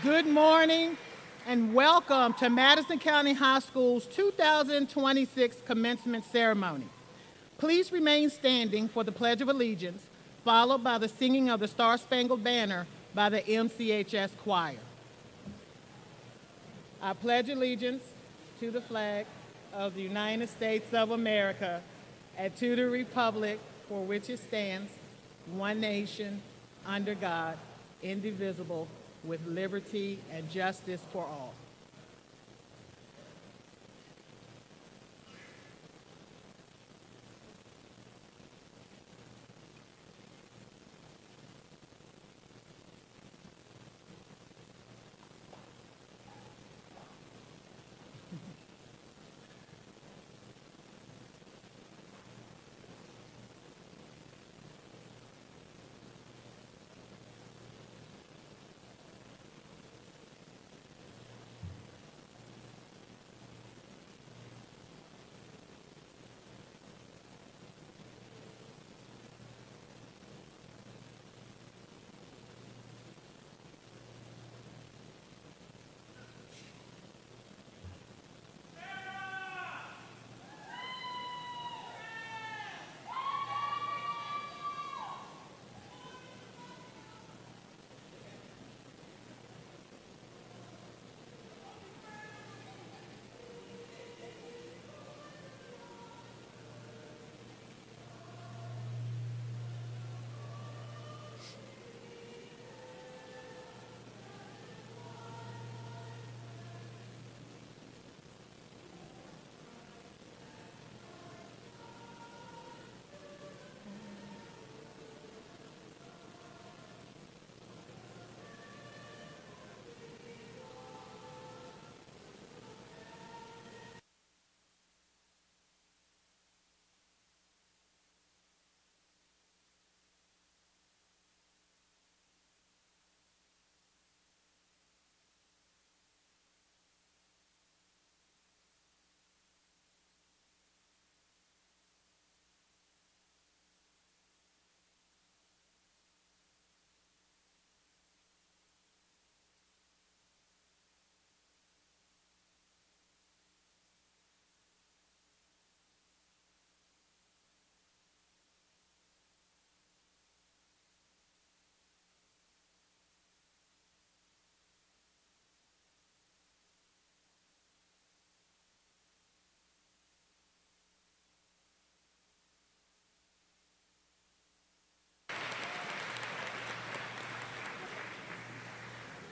Good morning and welcome to Madison County High School's 2026 commencement ceremony. Please remain standing for the Pledge of Allegiance, followed by the singing of the Star-Spangled Banner by the MCHS Choir. I pledge allegiance to the flag of the United States of America and to the republic for which it stands, one nation, under God, indivisible, with liberty and justice for all.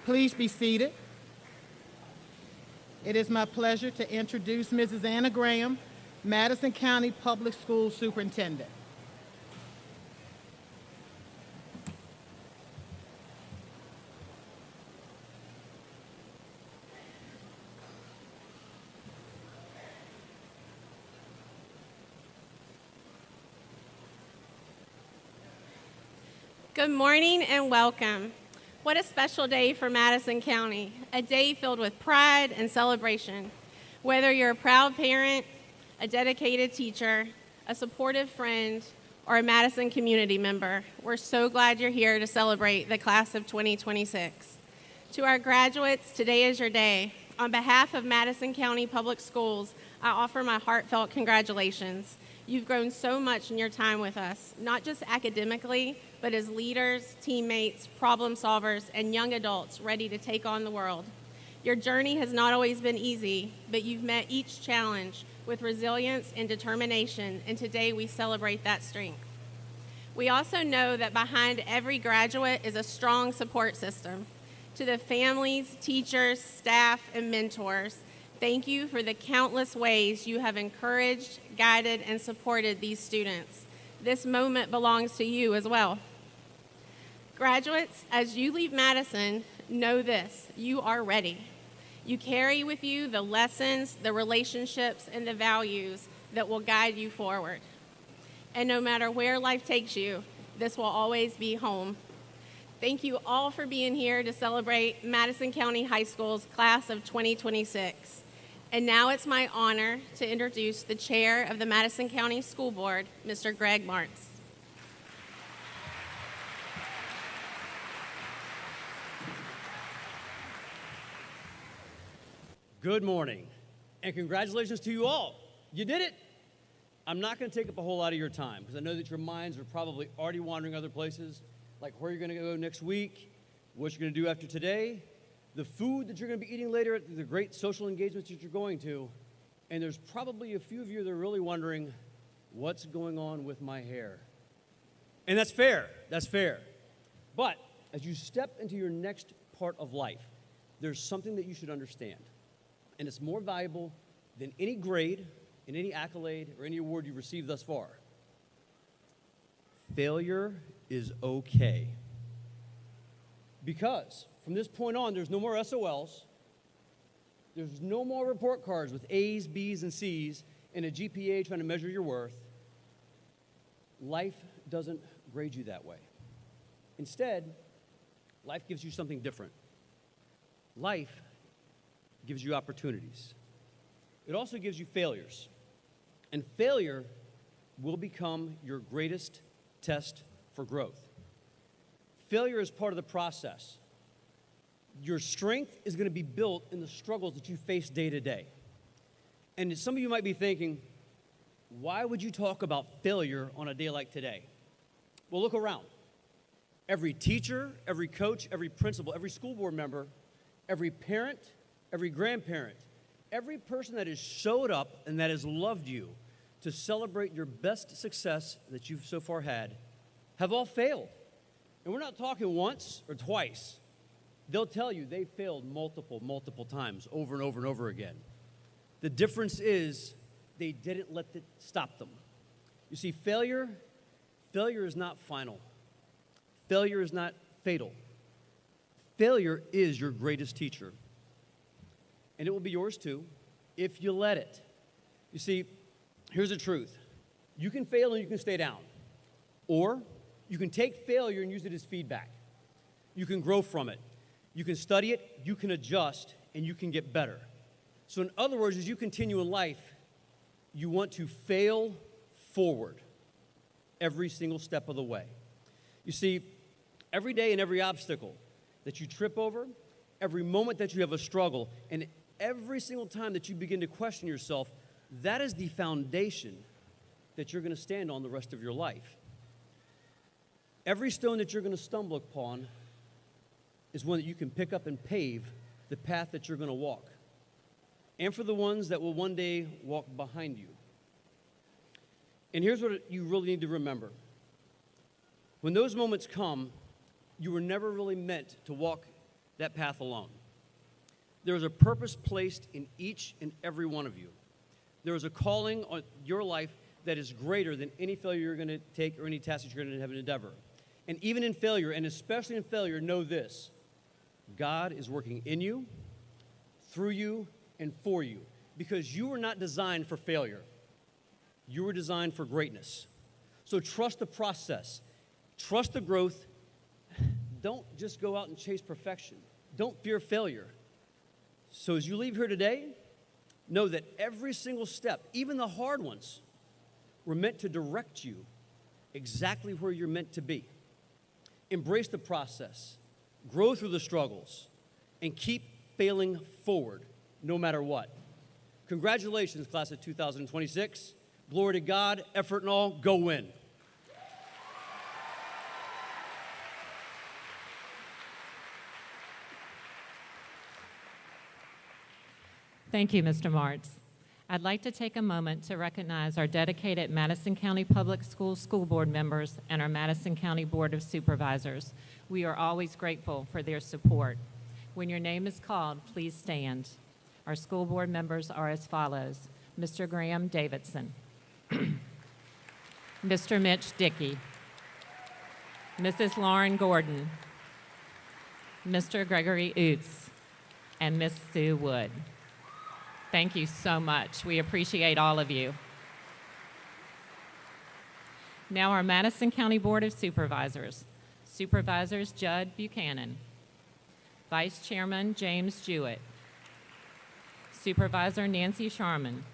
Please be seated. It is my pleasure to introduce Mrs. Anna Graham, Madison County Public Schools Superintendent. Good morning and welcome. What a special day for Madison County, a day filled with pride and celebration. Whether you're a proud parent, a dedicated teacher, a supportive friend, or a Madison community member, we're so glad you're here to celebrate the class of 2026. To our graduates, today is your day. On behalf of Madison County Public Schools, I offer my heartfelt congratulations. You've grown so much in your time with us, not just academically, but as leaders, teammates, problem solvers, and young adults ready to take on the world. Your journey has not always been easy, but you've met each challenge with resilience and determination, and today we celebrate that strength. We also know that behind every graduate is a strong support system. To the families, teachers, staff, and mentors, thank you for the countless ways you have encouraged, guided, and supported these students. This moment belongs to you as well. Graduates, as you leave Madison, know this: you are ready. You carry with you the lessons, the relationships, and the values that will guide you forward. And no matter where life takes you, this will always be home. Thank you all for being here to celebrate Madison County High School's class of 2026. And now it's my honor to introduce the chair of the Madison County School Board, Mr. Greg Martz. Good morning, and congratulations to you all. You did it. I'm not going to take up a whole lot of your time because I know that your minds are probably already wandering other places, like where you're going to go next week, what you're going to do after today, the food that you're going to be eating later, the great social engagements that you're going to, and there's probably a few of you that are really wondering, what's going on with my hair? And that's fair. That's fair. But as you step into your next part of life, there's something that you should understand. And it's more valuable than any grade and any accolade or any award you've received thus far. Failure is okay. Because from this point on, there's no more SOLs. There's no more report cards with A's, B's, and C's and a GPA trying to measure your worth. Life doesn't grade you that way. Instead, life gives you something different. Life gives you opportunities. It also gives you failures. And failure will become your greatest test for growth. Failure is part of the process. Your strength is going to be built in the struggles that you face day to day. And some of you might be thinking, why would you talk about failure on a day like today? Well, look around. Every teacher, every coach, every principal, every school board member, every parent, every grandparent, every person that has showed up and that has loved you to celebrate your best success that you've so far had have all failed. And we're not talking once or twice. They'll tell you they failed multiple times over and over and over again. The difference is they didn't let it stop them. You see, failure is not final. Failure is not fatal. Failure is your greatest teacher. And it will be yours too, if you let it. You see, here's the truth. You can fail and you can stay down. Or you can take failure and use it as feedback. You can grow from it. You can study it, you can adjust, and you can get better. So in other words, as you continue in life, you want to fail forward every single step of the way. You see, every day and every obstacle that you trip over, every moment that you have a struggle, and every single time that you begin to question yourself, that is the foundation that you're going to stand on the rest of your life. Every stone that you're going to stumble upon is one that you can pick up and pave the path that you're going to walk. And for the ones that will one day walk behind you. And here's what you really need to remember. When those moments come, you were never really meant to walk that path alone. There is a purpose placed in each and every one of you. There is a calling on your life that is greater than any failure you're going to take or any task that you're going to have an endeavor. And even in failure, and especially in failure, know this. God is working in you, through you, and for you. Because you were not designed for failure. You were designed for greatness. So trust the process. Trust the growth. Don't just go out and chase perfection. Don't fear failure. So as you leave here today, know that every single step, even the hard ones, were meant to direct you exactly where you're meant to be. Embrace the process, grow through the struggles, and keep failing forward no matter what. Congratulations, class of 2026. Glory to God, effort and all, go win. Thank you, Mr. Martz. I'd like to take a moment to recognize our dedicated Madison County Public Schools school board members and our Madison County Board of Supervisors. We are always grateful for their support. When your name is called, please stand. Our school board members are as follows. Mr. Graham Davidson, Mr. Mitch Dickey, Mrs. Lauren Gordon, Mr. Gregory Oots, and Miss Sue Wood. Thank you so much. We appreciate all of you. Now our Madison County Board of Supervisors. Supervisors Judd Buchanan, Vice Chairman James Jewett, Supervisor Nancy Sharman,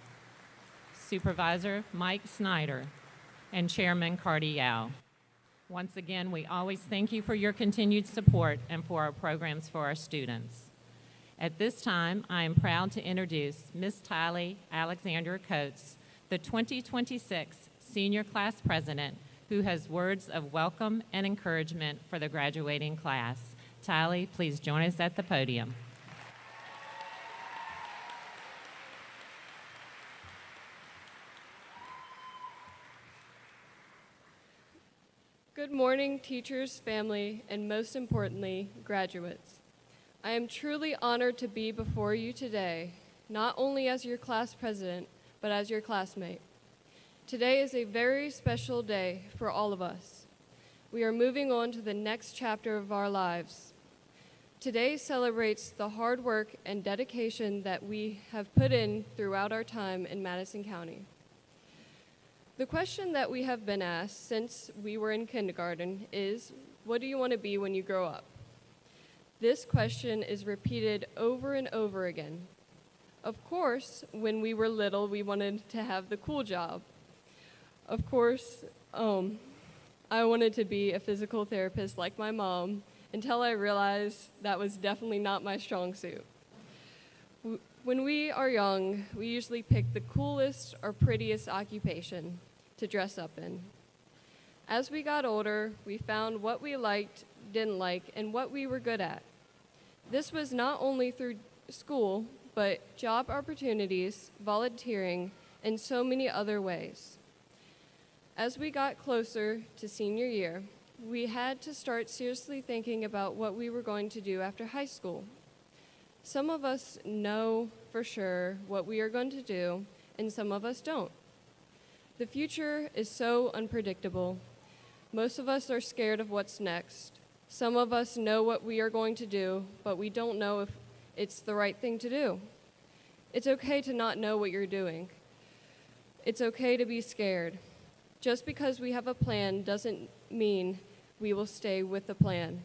Supervisor Mike Snyder, and Chairman Cardi Yao. Once again, we always thank you for your continued support and for our programs for our students. At this time, I am proud to introduce Ms. Tylee Alexandra Coates, the 2026 Senior Class President, who has words of welcome and encouragement for the graduating class. Tylee, please join us at the podium. Good morning, teachers, family, and most importantly, graduates. I am truly honored to be before you today, not only as your class president, but as your classmate. Today is a very special day for all of us. We are moving on to the next chapter of our lives. Today celebrates the hard work and dedication that we have put in throughout our time in Madison County. The question that we have been asked since we were in kindergarten is, what do you want to be when you grow up? This question is repeated over and over again. Of course, when we were little, we wanted to have the cool job. Of course, I wanted to be a physical therapist like my mom until I realized that was definitely not my strong suit. When we are young, we usually pick the coolest or prettiest occupation to dress up in. As we got older, we found what we liked, didn't like, and what we were good at. This was not only through school, but job opportunities, volunteering, and so many other ways. As we got closer to senior year, we had to start seriously thinking about what we were going to do after high school. Some of us know for sure what we are going to do, and some of us don't. The future is so unpredictable. Most of us are scared of what's next. Some of us know what we are going to do, but we don't know if it's the right thing to do. It's okay to not know what you're doing. It's okay to be scared. Just because we have a plan doesn't mean we will stay with the plan.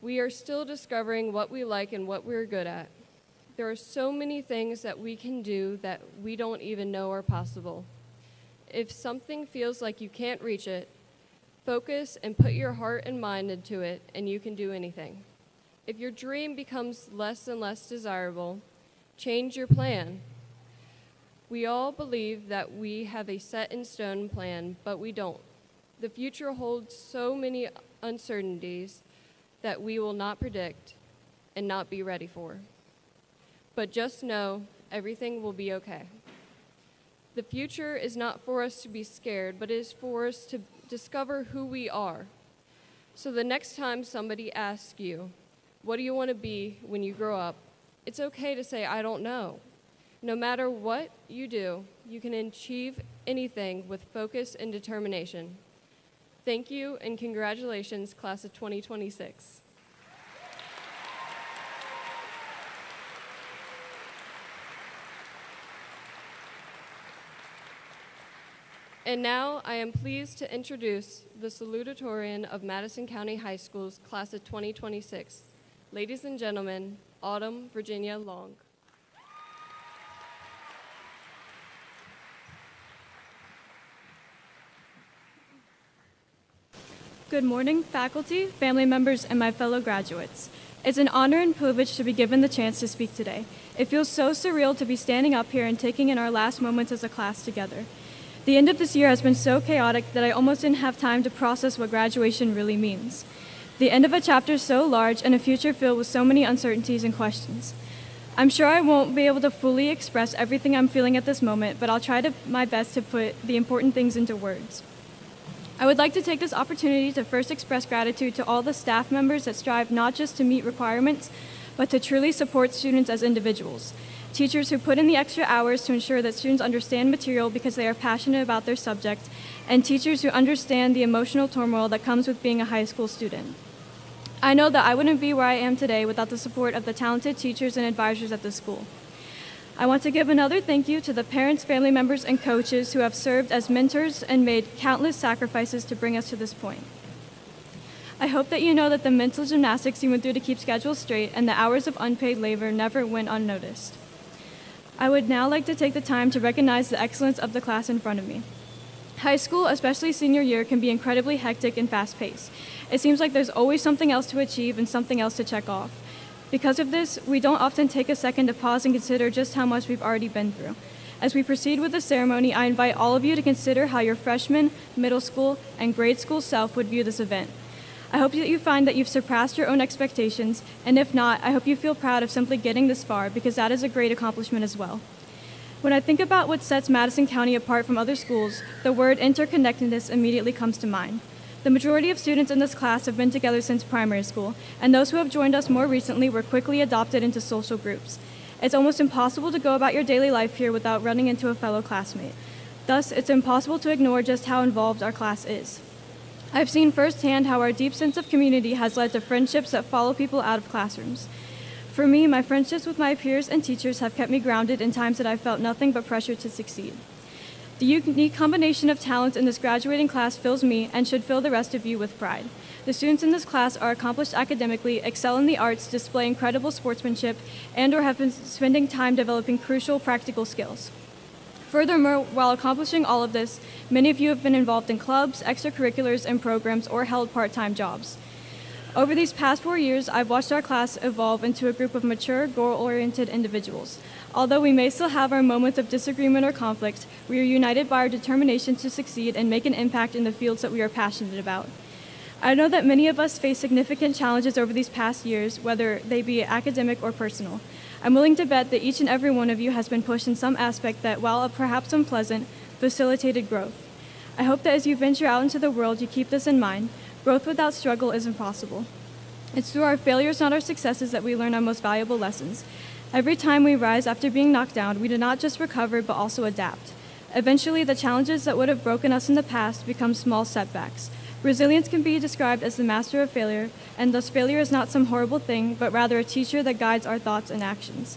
We are still discovering what we like and what we're good at. There are so many things that we can do that we don't even know are possible. If something feels like you can't reach it, focus and put your heart and mind into it, and you can do anything. If your dream becomes less and less desirable, change your plan. We all believe that we have a set-in-stone plan, but we don't. The future holds so many uncertainties that we will not predict and not be ready for. But just know everything will be okay. The future is not for us to be scared, but it is for us to discover who we are. So the next time somebody asks you, what do you want to be when you grow up? It's okay to say, I don't know. No matter what you do, you can achieve anything with focus and determination. Thank you and congratulations, class of 2026. And now I am pleased to introduce the salutatorian of Madison County High School's class of 2026. Ladies and gentlemen, Autumn Virginia Long. Good morning, faculty, family members, and my fellow graduates. It's an honor and privilege to be given the chance to speak today. It feels so surreal to be standing up here and taking in our last moments as a class together. The end of this year has been so chaotic that I almost didn't have time to process what graduation really means. The end of a chapter so large and a future filled with so many uncertainties and questions. I'm sure I won't be able to fully express everything I'm feeling at this moment, but I'll try my best to put the important things into words. I would like to take this opportunity to first express gratitude to all the staff members that strive not just to meet requirements, but to truly support students as individuals. Teachers who put in the extra hours to ensure that students understand material because they are passionate about their subject, and teachers who understand the emotional turmoil that comes with being a high school student. I know that I wouldn't be where I am today without the support of the talented teachers and advisors at the school. I want to give another thank you to the parents, family members, and coaches who have served as mentors and made countless sacrifices to bring us to this point. I hope that you know that the mental gymnastics you went through to keep schedules straight and the hours of unpaid labor never went unnoticed. I would now like to take the time to recognize the excellence of the class in front of me. High school, especially senior year, can be incredibly hectic and fast-paced. It seems like there's always something else to achieve and something else to check off. Because of this, we don't often take a second to pause and consider just how much we've already been through. As we proceed with the ceremony, I invite all of you to consider how your freshman, middle school, and grade school self would view this event. I hope that you find that you've surpassed your own expectations, and if not, I hope you feel proud of simply getting this far, because that is a great accomplishment as well. When I think about what sets Madison County apart from other schools, the word interconnectedness immediately comes to mind. The majority of students in this class have been together since primary school, and those who have joined us more recently were quickly adopted into social groups. It's almost impossible to go about your daily life here without running into a fellow classmate. Thus, it's impossible to ignore just how involved our class is. I've seen firsthand how our deep sense of community has led to friendships that follow people out of classrooms. For me, my friendships with my peers and teachers have kept me grounded in times that I felt nothing but pressure to succeed. The unique combination of talents in this graduating class fills me and should fill the rest of you with pride. The students in this class are accomplished academically, excel in the arts, display incredible sportsmanship, and/or have been spending time developing crucial practical skills. Furthermore, while accomplishing all of this, many of you have been involved in clubs, extracurriculars, and programs, or held part-time jobs. Over these past 4 years, I've watched our class evolve into a group of mature, goal-oriented individuals. Although we may still have our moments of disagreement or conflict, we are united by our determination to succeed and make an impact in the fields that we are passionate about. I know that many of us face significant challenges over these past years, whether they be academic or personal. I'm willing to bet that each and every one of you has been pushed in some aspect that, while perhaps unpleasant, facilitated growth. I hope that as you venture out into the world, you keep this in mind. Growth without struggle is impossible. It's through our failures, not our successes, that we learn our most valuable lessons. Every time we rise after being knocked down, we do not just recover, but also adapt. Eventually, the challenges that would have broken us in the past become small setbacks. Resilience can be described as the master of failure, and thus failure is not some horrible thing, but rather a teacher that guides our thoughts and actions.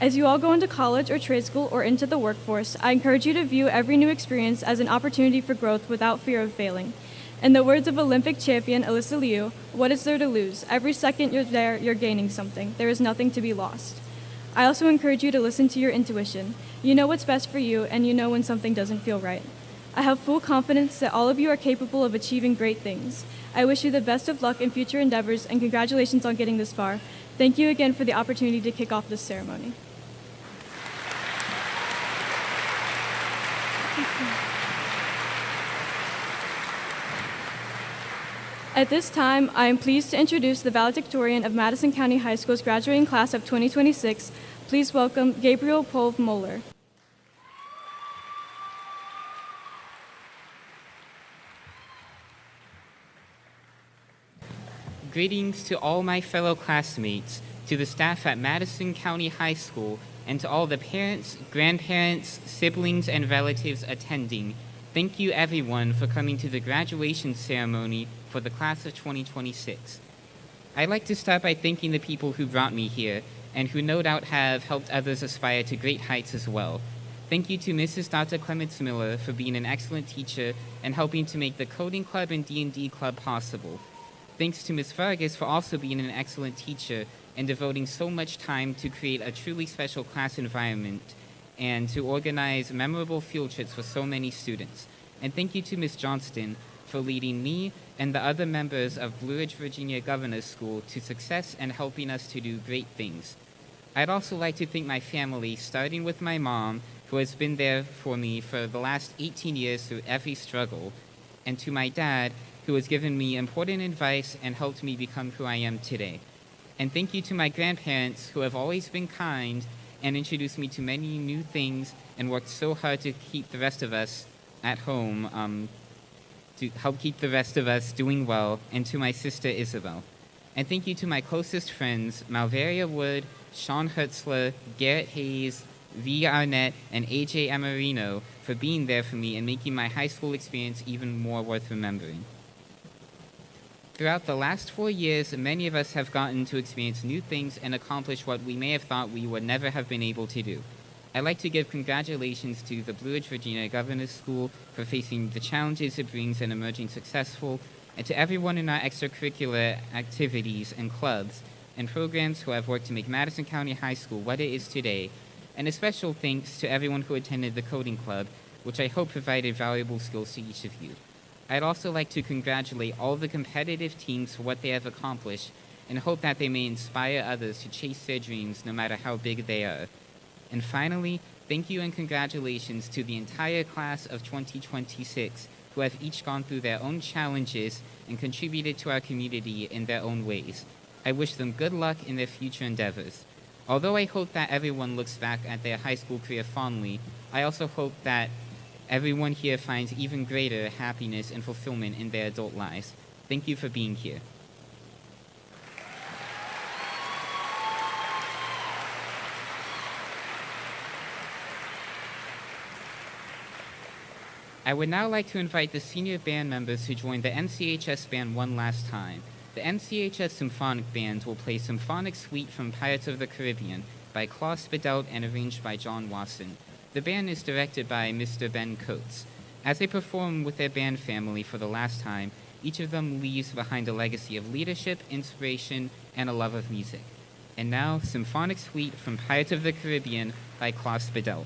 As you all go into college or trade school or into the workforce, I encourage you to view every new experience as an opportunity for growth without fear of failing. In the words of Olympic champion Alyssa Liu, what is there to lose? Every second you're there, you're gaining something. There is nothing to be lost. I also encourage you to listen to your intuition. You know what's best for you, and you know when something doesn't feel right. I have full confidence that all of you are capable of achieving great things. I wish you the best of luck in future endeavors, and congratulations on getting this far. Thank you again for the opportunity to kick off this ceremony. At this time, I am pleased to introduce the valedictorian of Madison County High School's graduating class of 2026. Please welcome Gabriel Pov Moeller. Greetings to all my fellow classmates, to the staff at Madison County High School, and to all the parents, grandparents, siblings, and relatives attending. Thank you everyone for coming to the graduation ceremony for the class of 2026. I'd like to start by thanking the people who brought me here, and who no doubt have helped others aspire to great heights as well. Thank you to Mrs. Dr. Clements Miller for being an excellent teacher and helping to make the Coding Club and D&D Club possible. Thanks to Ms. Vargas for also being an excellent teacher and devoting so much time to create a truly special class environment and to organize memorable field trips for so many students. And thank you to Ms. Johnston for leading me and the other members of Blue Ridge, Virginia Governor's School to success and helping us to do great things. I'd also like to thank my family, starting with my mom, who has been there for me for the last 18 years through every struggle, and to my dad, who has given me important advice and helped me become who I am today. And thank you to my grandparents, who have always been kind and introduced me to many new things and worked so hard to keep the rest of us at home, to help keep the rest of us doing well, and to my sister Isabel. And thank you to my closest friends, Malveria Wood, Sean Hertzler, Garrett Hayes, V. Arnett, and AJ Amarino for being there for me and making my high school experience even more worth remembering. Throughout the last 4 years, many of us have gotten to experience new things and accomplish what we may have thought we would never have been able to do. I'd like to give congratulations to the Blue Ridge, Virginia Governor's School for facing the challenges it brings and emerging successful, and to everyone in our extracurricular activities and clubs and programs who have worked to make Madison County High School what it is today, and a special thanks to everyone who attended the Coding Club, which I hope provided valuable skills to each of you. I'd also like to congratulate all the competitive teams for what they have accomplished, and hope that they may inspire others to chase their dreams no matter how big they are. And finally, thank you and congratulations to the entire class of 2026 who have each gone through their own challenges and contributed to our community in their own ways. I wish them good luck in their future endeavors. Although I hope that everyone looks back at their high school career fondly, I also hope that everyone here finds even greater happiness and fulfillment in their adult lives. Thank you for being here. I would now like to invite the senior band members who joined the MCHS band one last time. The MCHS Symphonic Band will play Symphonic Suite from Pirates of the Caribbean by Klaus Bedelt and arranged by John Wasson. The band is directed by Mr. Ben Coates. As they perform with their band family for the last time, each of them leaves behind a legacy of leadership, inspiration, and a love of music. And now, Symphonic Suite from Pirates of the Caribbean by Klaus Bedelt.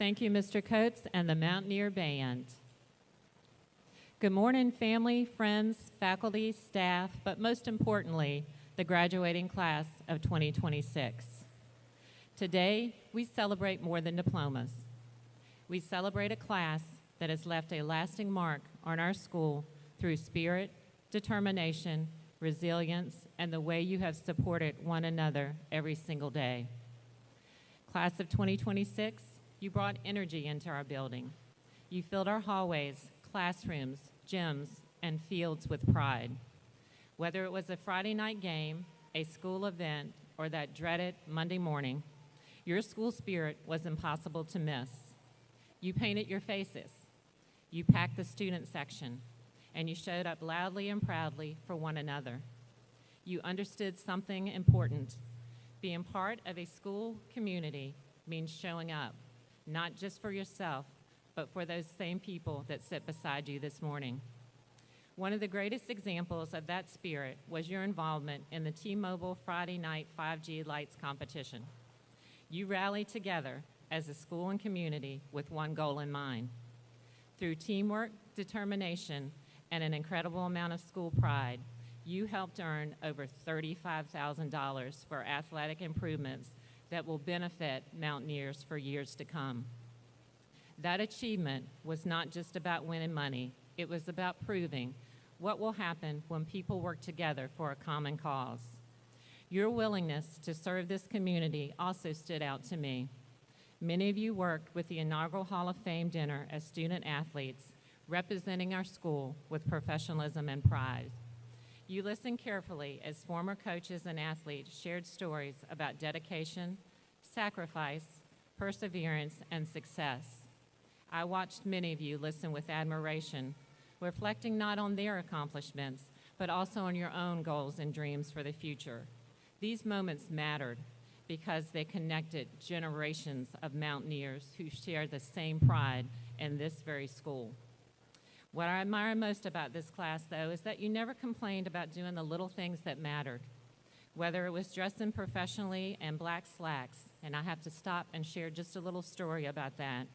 Thank you, Mr. Coates and the Mountaineer Band. Good morning, family, friends, faculty, staff, but most importantly, the graduating class of 2026. Today, we celebrate more than diplomas. We celebrate a class that has left a lasting mark on our school through spirit, determination, resilience, and the way you have supported one another every single day. Class of 2026, you brought energy into our building. You filled our hallways, classrooms, gyms, and fields with pride. Whether it was a Friday night game, a school event, or that dreaded Monday morning, your school spirit was impossible to miss. You painted your faces. You packed the student section, and you showed up loudly and proudly for one another. You understood something important. Being part of a school community means showing up, not just for yourself, but for those same people that sit beside you this morning. One of the greatest examples of that spirit was your involvement in the T-Mobile Friday Night 5G Lights competition. You rallied together as a school and community with one goal in mind. Through teamwork, determination, and an incredible amount of school pride, you helped earn over $35,000 for athletic improvements that will benefit Mountaineers for years to come. That achievement was not just about winning money, it was about proving what will happen when people work together for a common cause. Your willingness to serve this community also stood out to me. Many of you worked with the inaugural Hall of Fame dinner as student athletes, representing our school with professionalism and pride. You listened carefully as former coaches and athletes shared stories about dedication, sacrifice, perseverance, and success. I watched many of you listen with admiration, reflecting not on their accomplishments, but also on your own goals and dreams for the future. These moments mattered because they connected generations of Mountaineers who share the same pride in this very school. What I admire most about this class, though, is that you never complained about doing the little things that mattered, whether it was dressing professionally in black slacks, and I have to stop and share just a little story about that.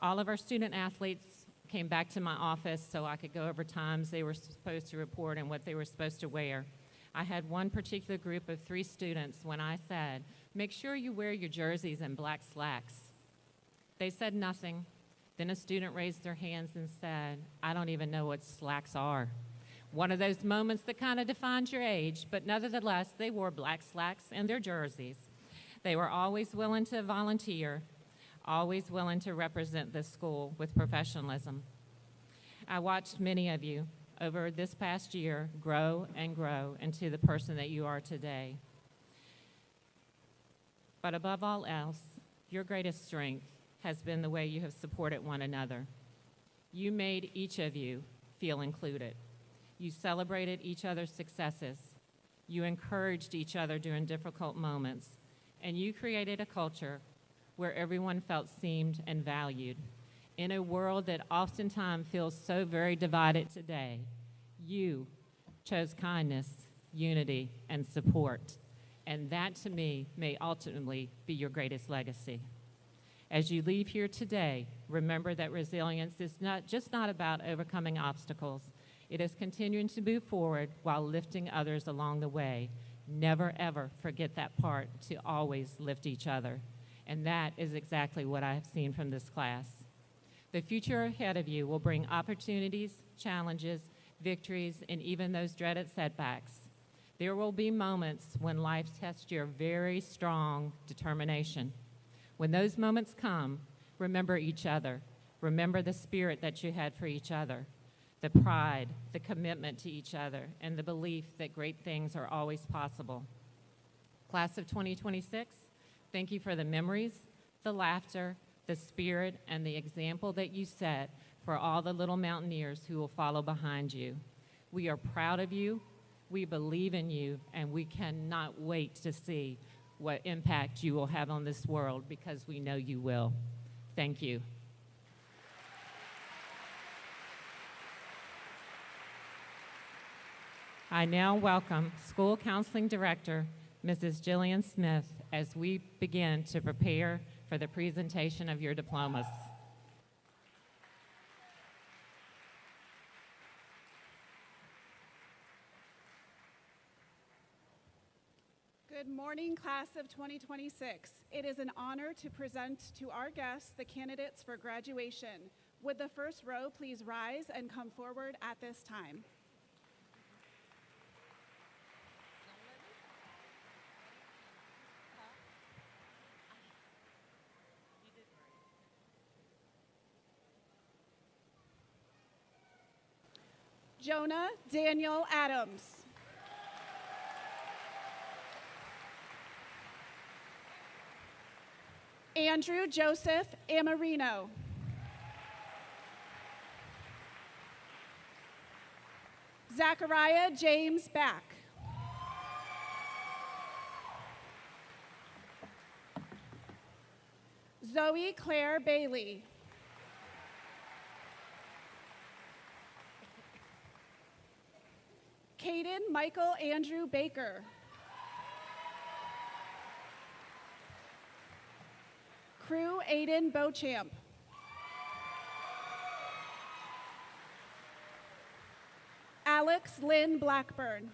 All of our student athletes came back to my office so I could go over times they were supposed to report and what they were supposed to wear. I had one particular group of 3 students when I said, "Make sure you wear your jerseys and black slacks." They said nothing. Then a student raised their hands and said, "I don't even know what slacks are." One of those moments that kind of defines your age, but nevertheless, they wore black slacks and their jerseys. They were always willing to volunteer, always willing to represent this school with professionalism. I watched many of you over this past year grow and grow into the person that you are today. But above all else, your greatest strength has been the way you have supported one another. You made each of you feel included. You celebrated each other's successes. You encouraged each other during difficult moments. And you created a culture where everyone felt seen and valued. In a world that oftentimes feels so very divided today, you chose kindness, unity, and support. And that, to me, may ultimately be your greatest legacy. As you leave here today, remember that resilience is not about overcoming obstacles. It is continuing to move forward while lifting others along the way. Never, ever forget that part, to always lift each other. And that is exactly what I have seen from this class. The future ahead of you will bring opportunities, challenges, victories, and even those dreaded setbacks. There will be moments when life tests your very strong determination. When those moments come, remember each other. Remember the spirit that you had for each other, the pride, the commitment to each other, and the belief that great things are always possible. Class of 2026, thank you for the memories, the laughter, the spirit, and the example that you set for all the little Mountaineers who will follow behind you. We are proud of you, we believe in you, and we cannot wait to see what impact you will have on this world, because we know you will. Thank you. I now welcome School Counseling Director, Mrs. Jillian Smith, as we begin to prepare for the presentation of your diplomas. Good morning, class of 2026. It is an honor to present to our guests the candidates for graduation. Would the first row please rise and come forward at this time? Jonah Daniel Adams. Andrew Joseph Amarino. Zachariah James Back. Zoe Claire Bailey. Caden Michael Andrew Baker. Crew Aiden Beauchamp. Alex Lynn Blackburn.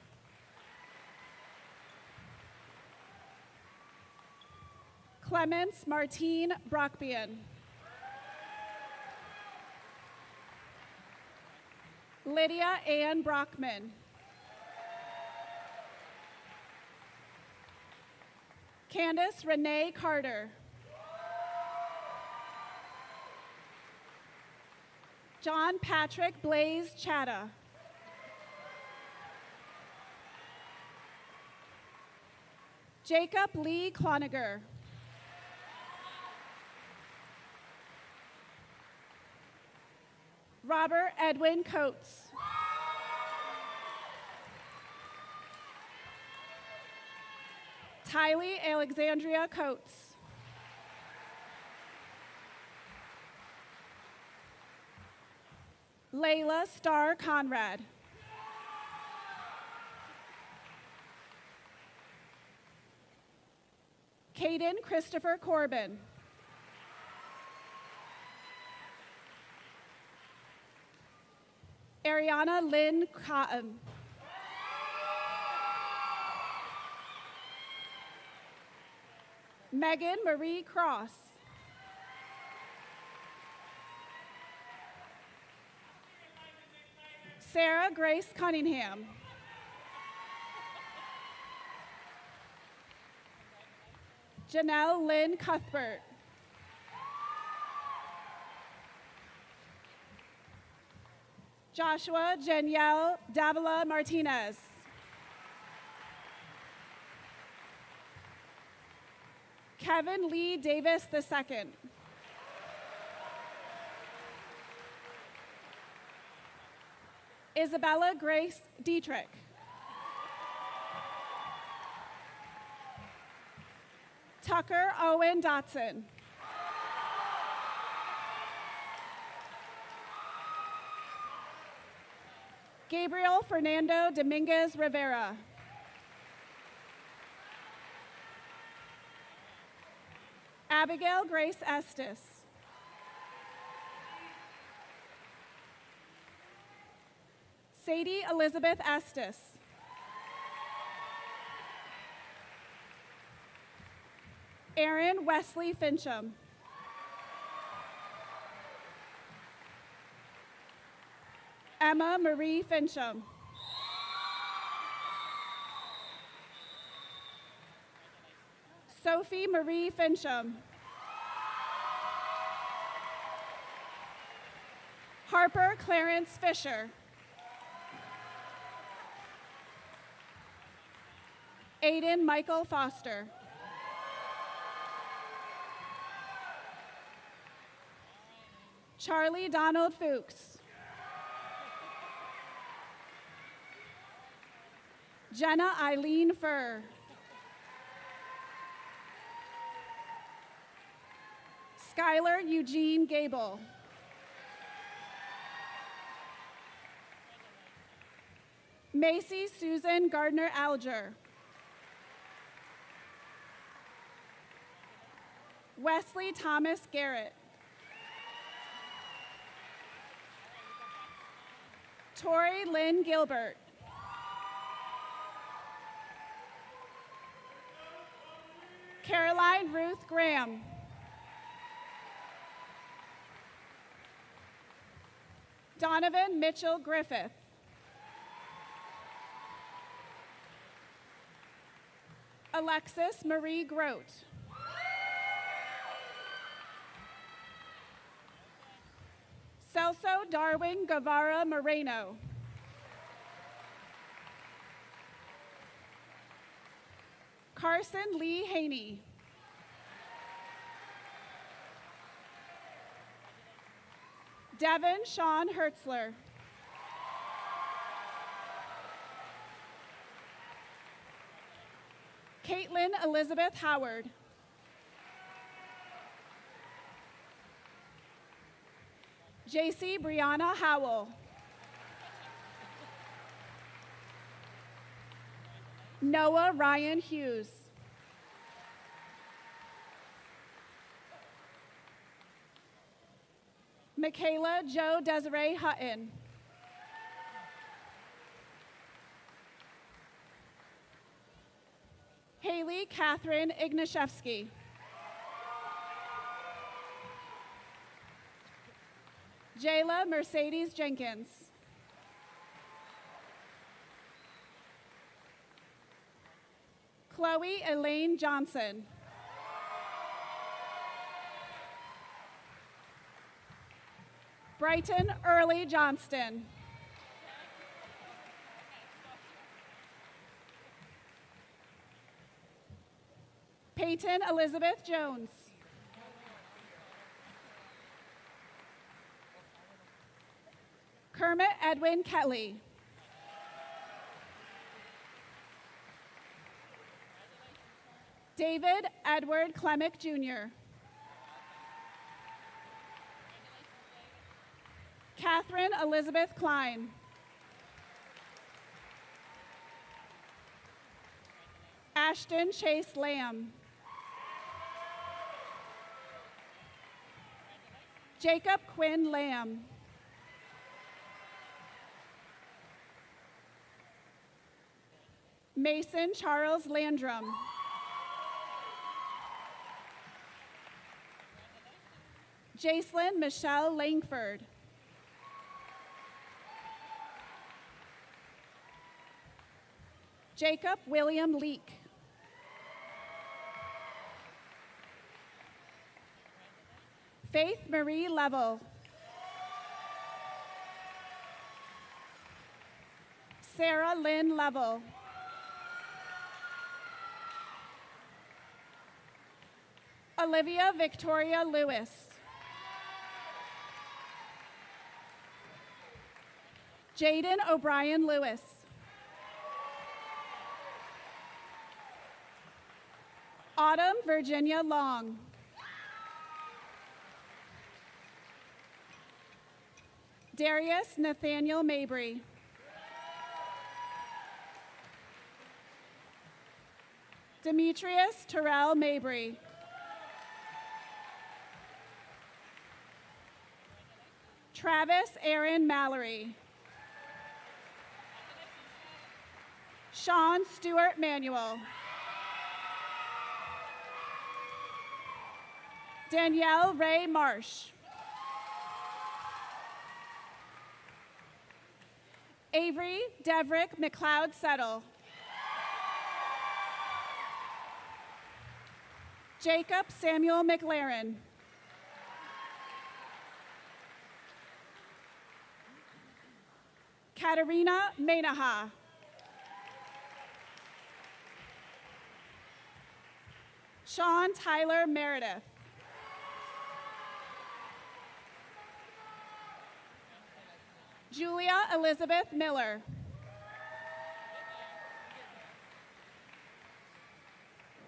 Clemens Martine Brockbian. Lydia Ann Brockman. Candace Renee Carter. John Patrick Blaze Chatta. Jacob Lee Cloniger. Robert Edwin Coates. Tylee Alexandria Coates. Layla Starr Conrad. Caden Christopher Corbin. Ariana Lynn Cotton. Megan Marie Cross. Sarah Grace Cunningham. Janelle Lynn Cuthbert. Joshua Janielle Davila Martinez. Kevin Lee Davis II. Isabella Grace Dietrich. Tucker Owen Dotson. Gabriel Fernando Dominguez Rivera. Abigail Grace Estes. Sadie Elizabeth Estes. Aaron Wesley Fincham. Emma Marie Fincham. Sophie Marie Fincham. Harper Clarence Fisher. Aiden Michael Foster. Charlie Donald Fuchs. Jenna Eileen Furr. Skylar Eugene Gable. Macy Susan Gardner Alger. Wesley Thomas Garrett. Tori Lynn Gilbert. Caroline Ruth Graham. Donovan Mitchell Griffith. Alexis Marie Grote. Celso Darwin Guevara Moreno. Carson Lee Haney. Devin Sean Hertzler. Caitlin Elizabeth Howard. JC Brianna Howell. Noah Ryan Hughes. Michaela Jo Desiree Hutton. Haley Catherine Ignashevsky. Jayla Mercedes Jenkins. Chloe Elaine Johnson. Brighton Early Johnston. Peyton Elizabeth Jones. Kermit Edwin Kelly. David Edward Klemick Jr. Catherine Elizabeth Klein. Ashton Chase Lamb. Jacob Quinn Lamb. Mason Charles Landrum. Jacelyn Michelle Langford. Jacob William Leake. Faith Marie Level. Sarah Lynn Level. Olivia Victoria Lewis. Jaden O'Brien Lewis. Autumn Virginia Long. Darius Nathaniel Mabry. Demetrius Terrell Mabry. Travis Aaron Mallory. Sean Stewart Manuel. Danielle Ray Marsh. Avery Devrick McLeod Settle. Jacob Samuel McLaren. Katarina Menaha. Sean Tyler Meredith. Julia Elizabeth Miller.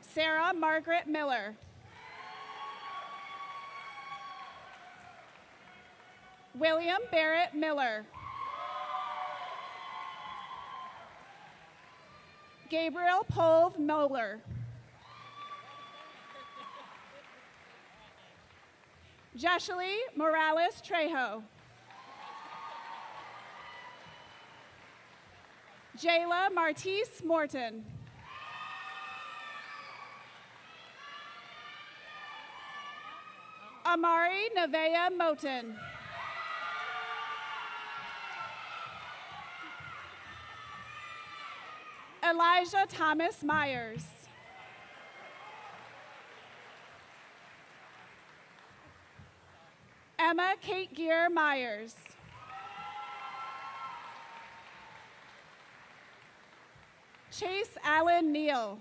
Sarah Margaret Miller. William Barrett Miller. Gabriel Pove Moeller. Jeshely Morales Trejo. Jayla Martise Morton. Amari Nevea Moten. Elijah Thomas Myers. Emma Kate Gear Myers. Chase Allen Neal.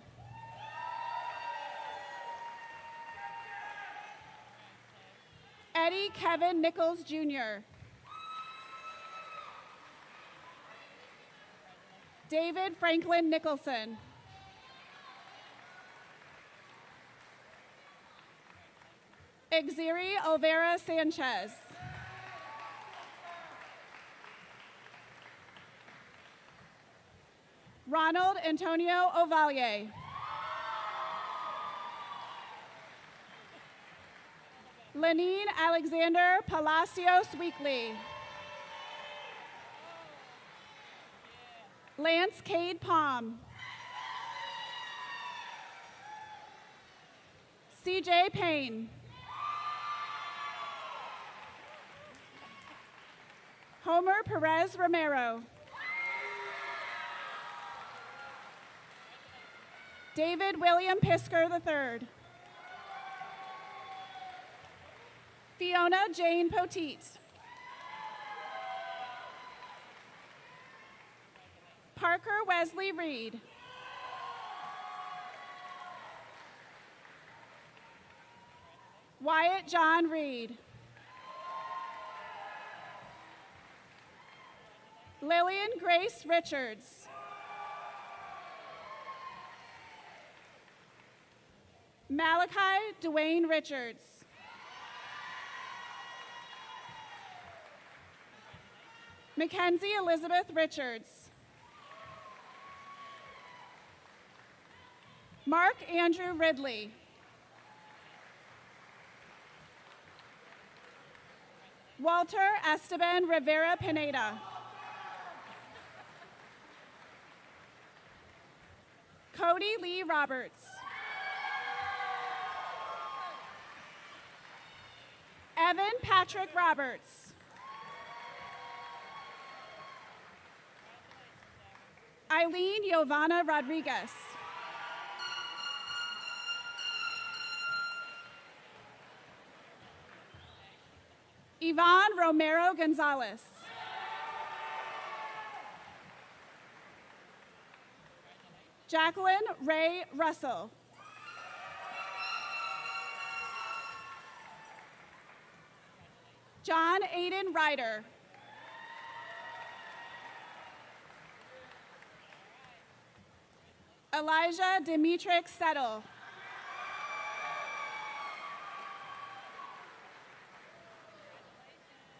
Eddie Kevin Nichols Jr. David Franklin Nicholson. Exiri Olvera Sanchez. Ronald Antonio Ovalle. Lenine Alexander Palacios Weekly. Lance Cade Palm. CJ Payne. Homer Perez Romero. David William Pisker III. Fiona Jane Poteet. Parker Wesley Reed. Wyatt John Reed. Lillian Grace Richards. Malachi Dwayne Richards. Mackenzie Elizabeth Richards. Mark Andrew Ridley. Walter Esteban Rivera Pineda. Cody Lee Roberts. Evan Patrick Roberts. Eileen Giovanna Rodriguez. Yvonne Romero Gonzalez. Jacqueline Ray Russell. John Aiden Ryder. Elijah Dimitrix Settle.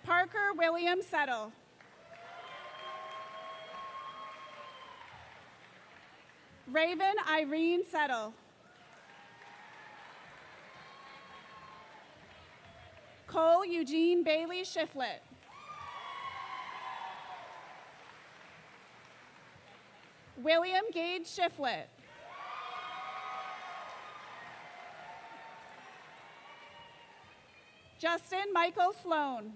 Parker William Settle. Raven Irene Settle. Cole Eugene Bailey Shiflett. William Gage Shiflett. Justin Michael Sloan.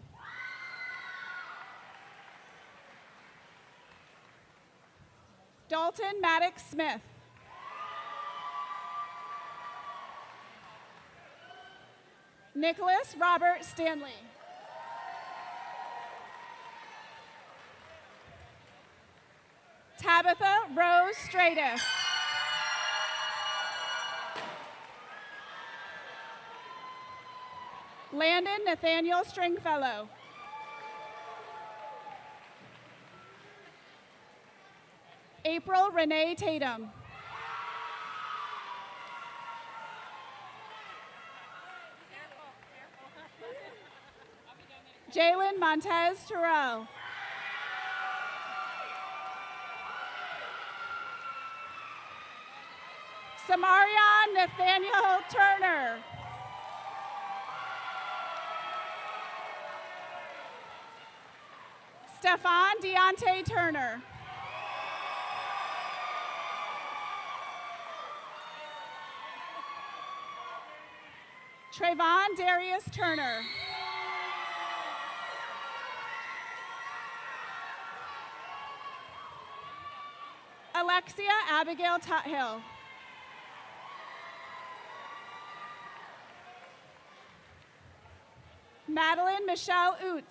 Dalton Maddox Smith. Nicholas Robert Stanley. Tabitha Rose Stradiff. Landon Nathaniel Stringfellow. April Renee Tatum. Jalen Montez Terrell. Samarion Nathaniel Turner. Stefan Deontay Turner. Trayvon Darius Turner. Alexia Abigail Tuthill. Madeline Michelle Oots.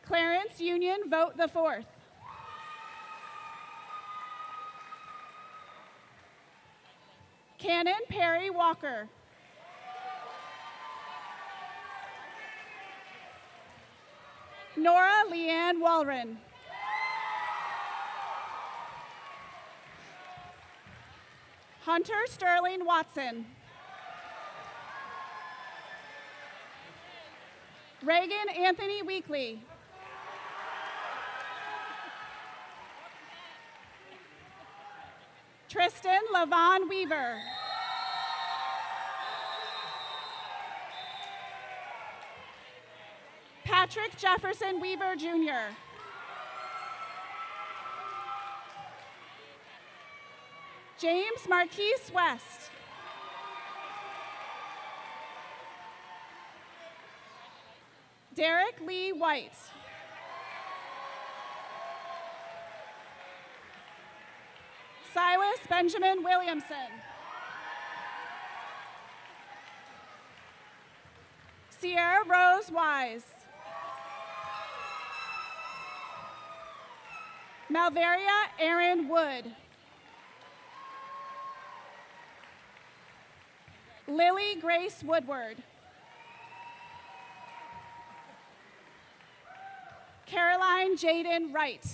Clarence Union Vote the Fourth. Cannon Perry Walker. Nora Leanne Walren. Hunter Sterling Watson. Reagan Anthony Weekly. Tristan Lavon Weaver. Patrick Jefferson Weaver, Jr. James Marquise West. Derek Lee White. Silas Benjamin Williamson. Sierra Rose Wise. Malveria Aaron Wood. Lily Grace Woodward. Caroline Jaden Wright.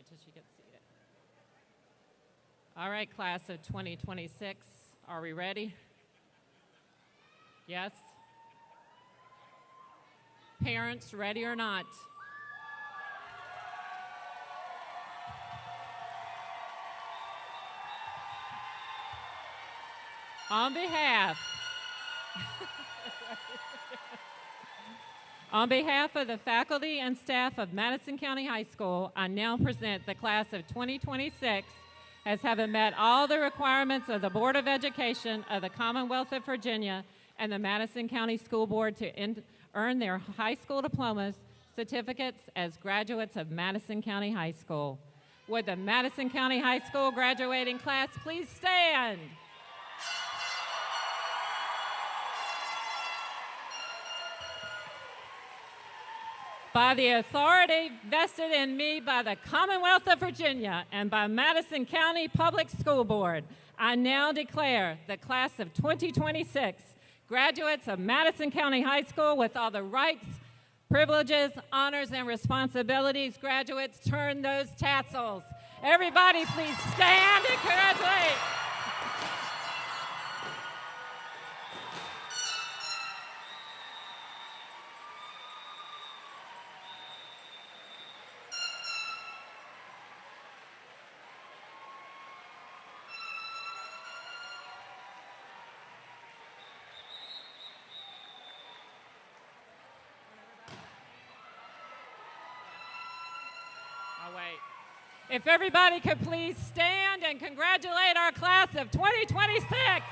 Till she gets seated. All right, class of 2026, are we ready? Yes? Parents, ready or not? On behalf of the faculty and staff of Madison County High School, I now present the class of 2026 as having met all the requirements of the Board of Education of the Commonwealth of Virginia and the Madison County School Board to earn their high school diplomas, certificates as graduates of Madison County High School. Would the Madison County High School graduating class please stand? By the authority vested in me by the Commonwealth of Virginia and by Madison County Public School Board, I now declare the class of 2026 graduates of Madison County High School with all the rights, privileges, honors, and responsibilities. Graduates, turn those tassels. Everybody please stand and congratulate. If everybody could please stand and congratulate our class of 2026.